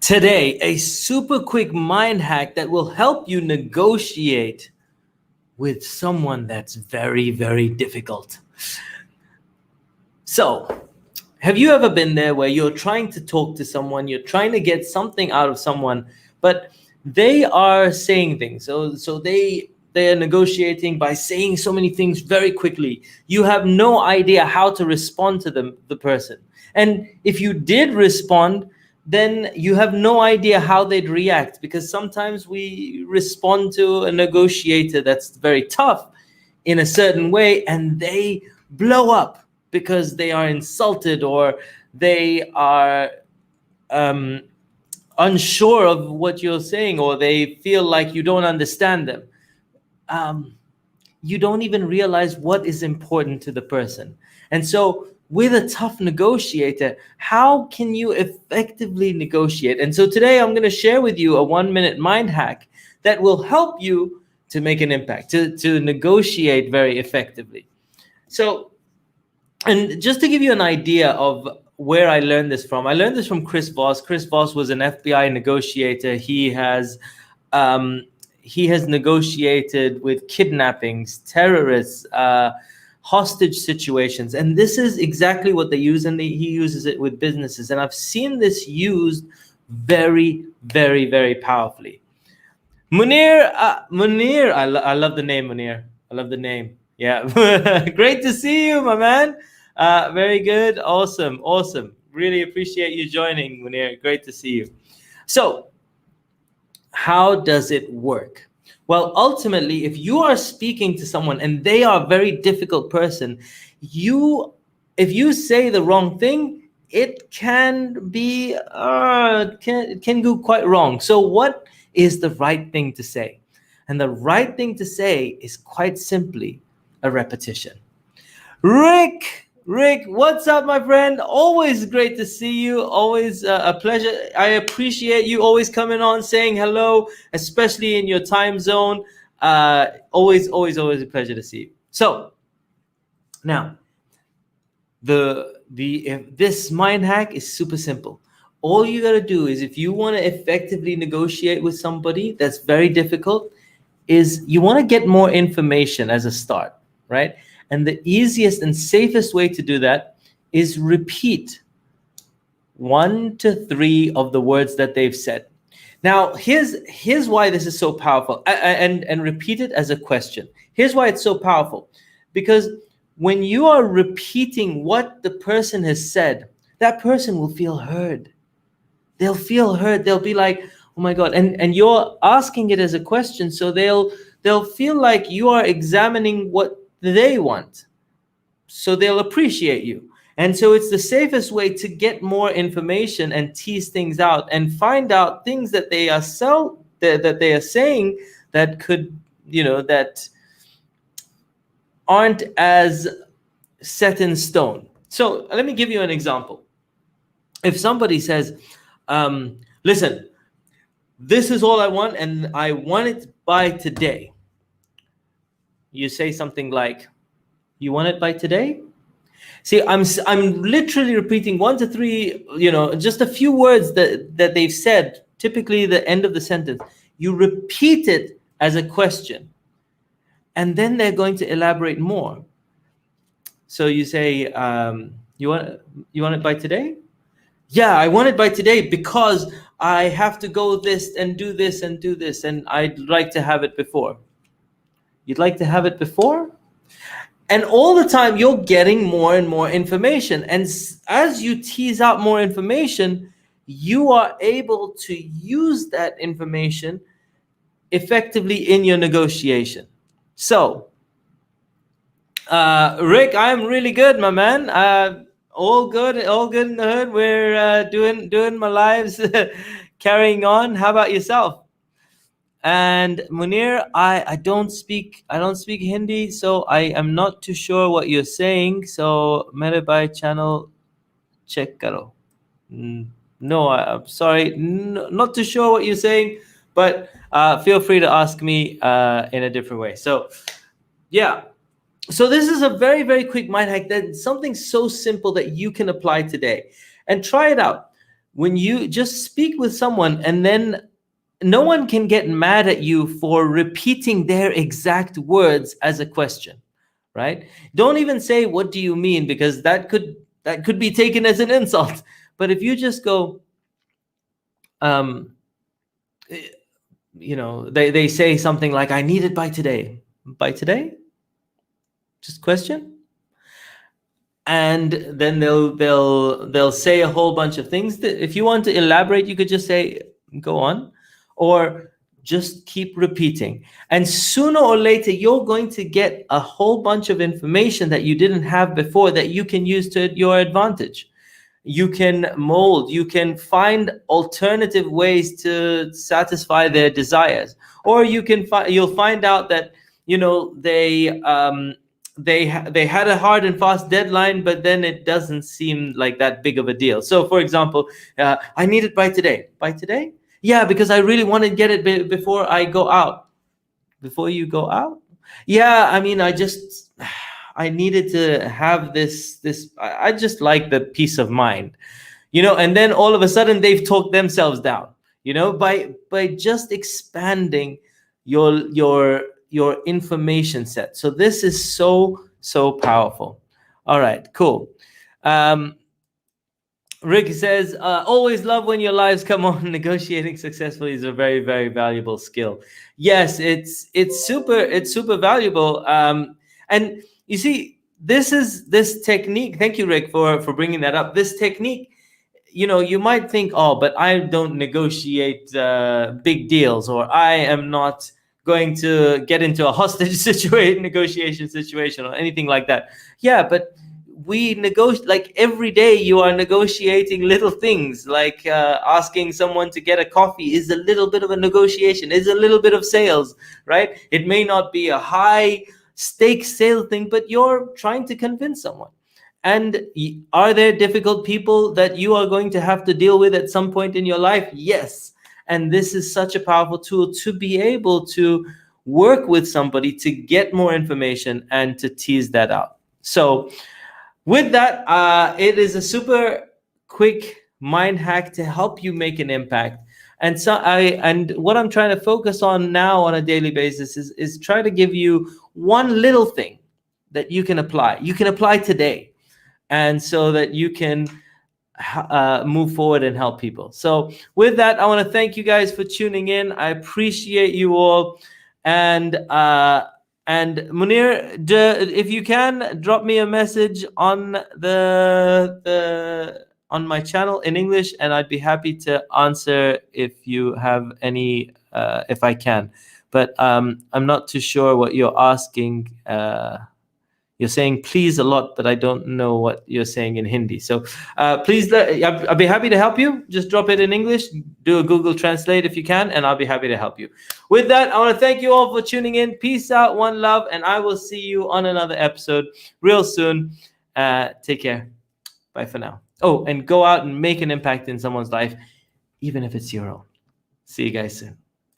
Today, a super quick mind hack that will help you negotiate with someone that's very, very difficult. So, have you ever been there where you're trying to talk to someone, you're trying to get something out of someone, but they are saying things. So they are negotiating by saying so many things very quickly. You have no idea how to respond to the person. And if you did respond, then you have no idea how they'd react, because sometimes we respond to a negotiator that's very tough in a certain way and they blow up because they are insulted or they are um, unsure of what you're saying, or they feel like you don't understand them. Um, you don't even realize what is important to the person. And so, with a tough negotiator, how can you effectively negotiate? And so, today I'm going to share with you a 1 minute mind hack that will help you to make an impact, to negotiate very effectively. So, and just to give you an idea of where I learned this from, I learned this from Chris Voss. Chris Voss was an FBI negotiator. Um, he has negotiated with kidnappings, terrorists, hostage situations, and this is exactly what they use, and he uses it with businesses. And I've seen this used very, very, very powerfully. Muneer, I love the name, Muneer. I love the name. Yeah, great to see you, my man. Very good, awesome. Really appreciate you joining, Muneer. Great to see you. So, how does it work? Well, ultimately, if you are speaking to someone and they are a very difficult person, if you say the wrong thing, it can be can go quite wrong. So, what is the right thing to say? And the right thing to say is quite simply a repetition. Rick, what's up, my friend? Always great to see you. Always a pleasure. I appreciate you always coming on, saying hello, especially in your time zone. Always a pleasure to see you. So now, if this mind hack is super simple. All you gotta do is, if you want to effectively negotiate with somebody that's very difficult, is you want to get more information as a start, right? And the easiest and safest way to do that is repeat 1 to 3 of the words that they've said. Now, here's why this is so powerful, and repeat it as a question. Here's why it's so powerful, because when you are repeating what the person has said, that person will feel heard. They'll feel heard. They'll be like, oh my God. And you're asking it as a question, so they'll feel like you are examining what they want. So they'll appreciate you. And so it's the safest way to get more information and tease things out and find out things that they are that they are saying that could, that aren't as set in stone. So let me give you an example. If somebody says, listen, this is all I want, and I want it by today. You say something like, you want it by today? See, I'm literally repeating 1 to 3, just a few words that they've said, typically the end of the sentence. You repeat it as a question, and then they're going to elaborate more. So you say, you want it by today? Yeah, I want it by today because I have to go this and do this and do this, and I'd like to have it before. You'd like to have it before? And all the time you're getting more and more information. And as you tease out more information, you are able to use that information effectively in your negotiation. So, Rick, I'm really good, my man. All good in the hood. We're doing my lives, carrying on. How about yourself? And Muneer, I don't speak Hindi, so I am not too sure what you're saying. So mere bhai channel check karo. No, I'm sorry, not too sure what you're saying, but feel free to ask me in a different way. So yeah, so this is a very, very quick mind hack. That's something so simple that you can apply today, and try it out. when you just speak with someone, and then no one can get mad at you for repeating their exact words as a question, right? Don't even say what do you mean, because that could be taken as an insult. But if you just go, um they say something like, I need it by today. By today? Just question. And then they'll say a whole bunch of things that if you want to elaborate, you could just say, go on, or just keep repeating. And sooner or later, you're going to get a whole bunch of information that you didn't have before that you can use to your advantage. You can mold, you can find alternative ways to satisfy their desires. Or you'll find out that, they had a hard and fast deadline, but then it doesn't seem like that big of a deal. So for example, I need it by today. By today? Yeah, because I really want to get it before I go out. Before you go out? Yeah, I mean, I needed to have this. I just like the peace of mind, and then all of a sudden they've talked themselves down, by just expanding your information set. So this is so powerful. All right, cool. Rick says, always love when your lives come on. Negotiating successfully is a very, very valuable skill. Yes, it's super valuable. And you see, this technique. Thank you, Rick, for bringing that up. This technique, you might think, oh, but I don't negotiate big deals, or I am not going to get into a hostage negotiation situation, or anything like that. Yeah, but we negotiate, like every day you are negotiating little things, like asking someone to get a coffee is a little bit of a negotiation, is a little bit of sales, right? It may not be a high stake sale thing, but you're trying to convince someone. And are there difficult people that you are going to have to deal with at some point in your life? Yes. And this is such a powerful tool to be able to work with somebody to get more information and to tease that out. So with that, it is a super quick mind hack to help you make an impact. And what I'm trying to focus on now on a daily basis is try to give you one little thing that you can apply. You can apply today, and so that you can move forward and help people. So with that, I want to thank you guys for tuning in. I appreciate you all. And Muneer, if you can, drop me a message on on my channel in English, and I'd be happy to answer if you have any, if I can. But I'm not too sure what you're asking. You're saying please a lot, but I don't know what you're saying in Hindi. So please, I'll be happy to help you. Just drop it in English. Do a Google Translate if you can, and I'll be happy to help you. With that, I want to thank you all for tuning in. Peace out, one love, and I will see you on another episode real soon. Take care. Bye for now. Oh, and go out and make an impact in someone's life, even if it's your own. See you guys soon.